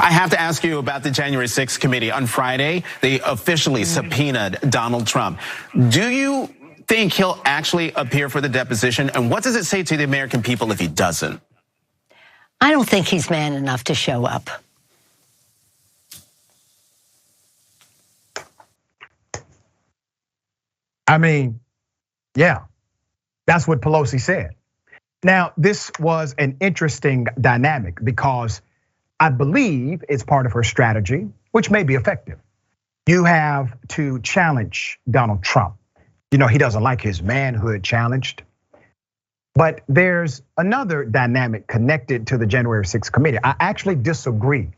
I have to ask you about the January 6th committee. On Friday, they officially subpoenaed Donald Trump. Do you think he'll actually appear for the deposition? And what does it say to the American people if he doesn't? I don't think he's man enough to show up. I mean, yeah, that's what Pelosi said. Now, this was an interesting dynamic because I believe it's part of her strategy, which may be effective. You have to challenge Donald Trump. You know, he doesn't like his manhood challenged. But there's another dynamic connected to the January 6th committee. I actually disagree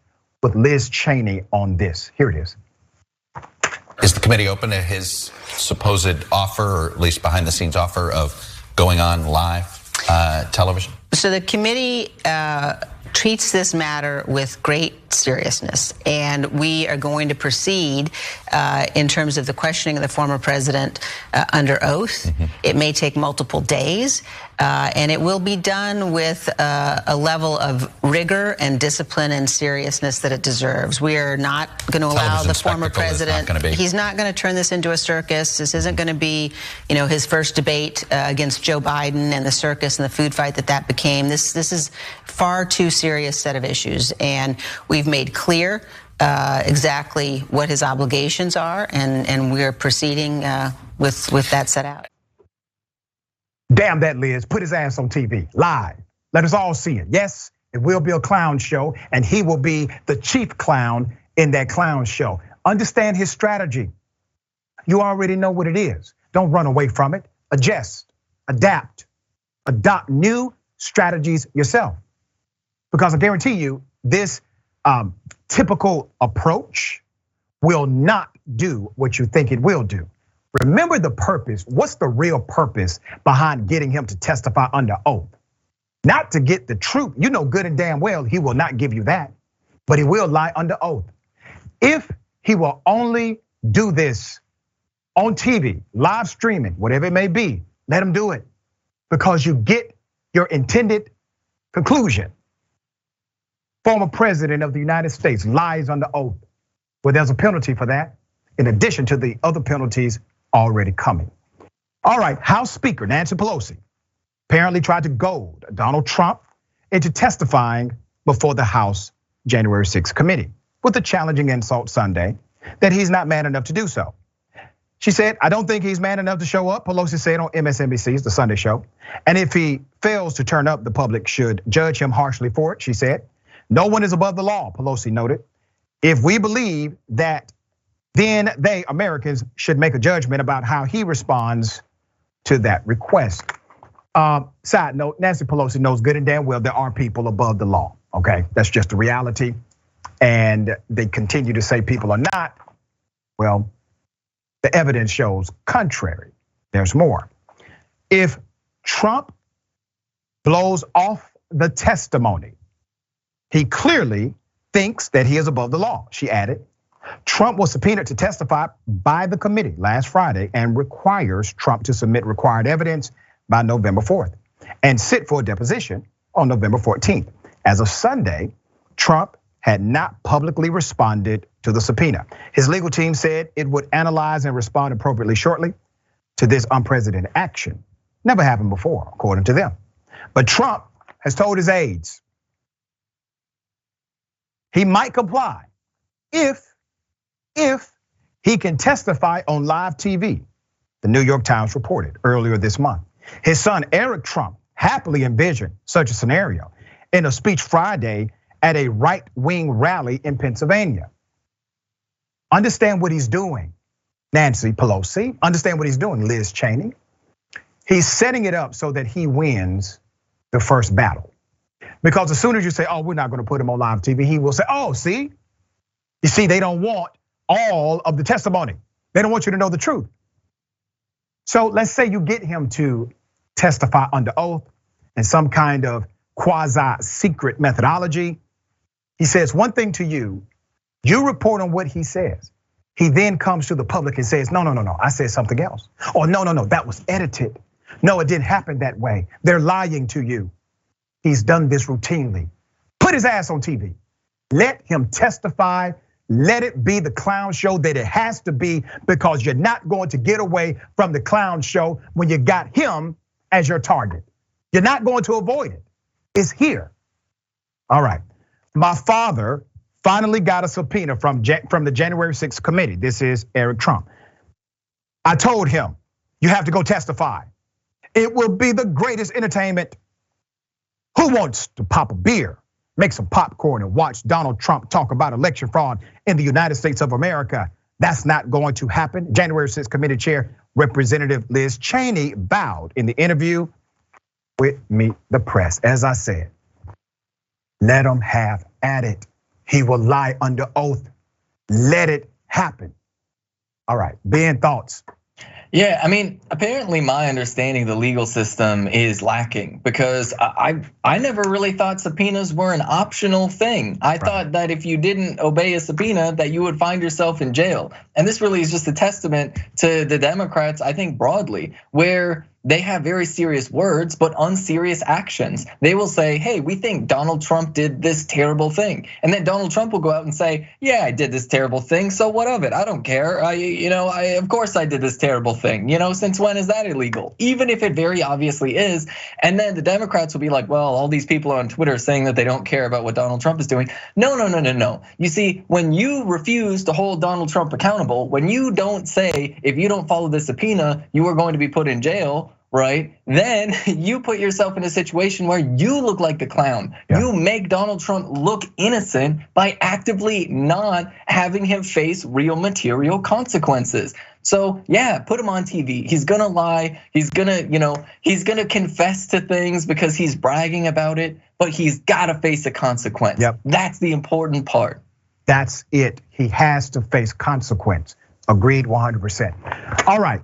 with Liz Cheney on this. Here it is. Is the committee open to his supposed offer, or at least behind the scenes offer, of going on live television? So the committee treats this matter with great seriousness, and we are going to proceed in terms of the questioning of the former president under oath. It may take multiple days, and it will be done with a level of rigor and discipline and seriousness that it deserves. We are not going to allow the former president. He's not going to turn this into a circus. This isn't going to be, his first debate against Joe Biden and the circus and the food fight that became. This is far too serious set of issues, and we've made clear exactly what his obligations are, and we're proceeding with that set out. Damn that, Liz. Put his ass on TV, live. Let us all see it. Yes, it will be a clown show, and he will be the chief clown in that clown show. Understand his strategy. You already know what it is. Don't run away from it. Adjust, adapt, adopt new strategies yourself. Because I guarantee you, this typical approach will not do what you think it will do. Remember the purpose. What's the real purpose behind getting him to testify under oath? Not to get the truth. You know good and damn well he will not give you that, but he will lie under oath. If he will only do this on TV, live streaming, whatever it may be, let him do it, because you get your intended conclusion. Former president of the United States lies under oath. Well, there's a penalty for that, in addition to the other penalties already coming. All right, House Speaker Nancy Pelosi apparently tried to goad Donald Trump into testifying before the House January 6th committee with a challenging insult Sunday that he's not man enough to do so. She said, I don't think he's man enough to show up, Pelosi said on MSNBC's The Sunday Show. And if he fails to turn up, the public should judge him harshly for it, she said. No one is above the law, Pelosi noted. If we believe that, then they, Americans, should make a judgment about how he responds to that request. Side note, Nancy Pelosi knows good and damn well there are people above the law, okay? That's just the reality. And they continue to say people are not. Well, the evidence shows contrary. There's more. If Trump blows off the testimony, he clearly thinks that he is above the law, she added. Trump was subpoenaed to testify by the committee last Friday and requires Trump to submit required evidence by November 4th and sit for a deposition on November 14th. As of Sunday, Trump had not publicly responded to the subpoena. His legal team said it would analyze and respond appropriately shortly to this unprecedented action. Never happened before, according to them. But Trump has told his aides he might comply if he can testify on live TV, the New York Times reported earlier this month. His son, Eric Trump, happily envisioned such a scenario in a speech Friday at a right-wing rally in Pennsylvania. Understand what he's doing, Nancy Pelosi. Understand what he's doing, Liz Cheney. He's setting it up so that he wins the first battle. Because as soon as you say, we're not gonna put him on live TV, he will say, see? You see, they don't want all of the testimony. They don't want you to know the truth. So let's say you get him to testify under oath in some kind of quasi-secret methodology. He says one thing to you, you report on what he says. He then comes to the public and says, no, I said something else. Or no, that was edited. No, it didn't happen that way. They're lying to you. He's done this routinely. Put his ass on TV. Let him testify. Let it be the clown show that it has to be, because you're not going to get away from the clown show when you got him as your target. You're not going to avoid it. It's here. All right. My father finally got a subpoena from the January 6th committee. This is Eric Trump. I told him, you have to go testify. It will be the greatest entertainment. Who wants to pop a beer, make some popcorn, and watch Donald Trump talk about election fraud in the United States of America? That's not going to happen. January 6th committee chair, Representative Liz Cheney, bowed in the interview with Meet the Press. As I said, let him have at it. He will lie under oath. Let it happen. All right, Ben, thoughts? Yeah, I mean, apparently my understanding of the legal system is lacking, because I never really thought subpoenas were an optional thing. I thought that if you didn't obey a subpoena, that you would find yourself in jail. And this really is just a testament to the Democrats, I think broadly, where they have very serious words, but unserious actions. They will say, hey, we think Donald Trump did this terrible thing. And then Donald Trump will go out and say, yeah, I did this terrible thing, so what of it? I don't care. Of course I did this terrible thing. Since when is that illegal? Even if it very obviously is. And then the Democrats will be like, well, all these people on Twitter saying that they don't care about what Donald Trump is doing. No. You see, when you refuse to hold Donald Trump accountable, when you don't say, if you don't follow the subpoena, you are going to be put in jail, right? Then you put yourself in a situation where you look like the clown. Yeah. You make Donald Trump look innocent by actively not having him face real material consequences. So yeah, put him on TV. He's gonna lie. He's gonna confess to things because he's bragging about it, but he's gotta face a consequence. Yep. That's the important part. That's it. He has to face consequence. Agreed 100%. All right.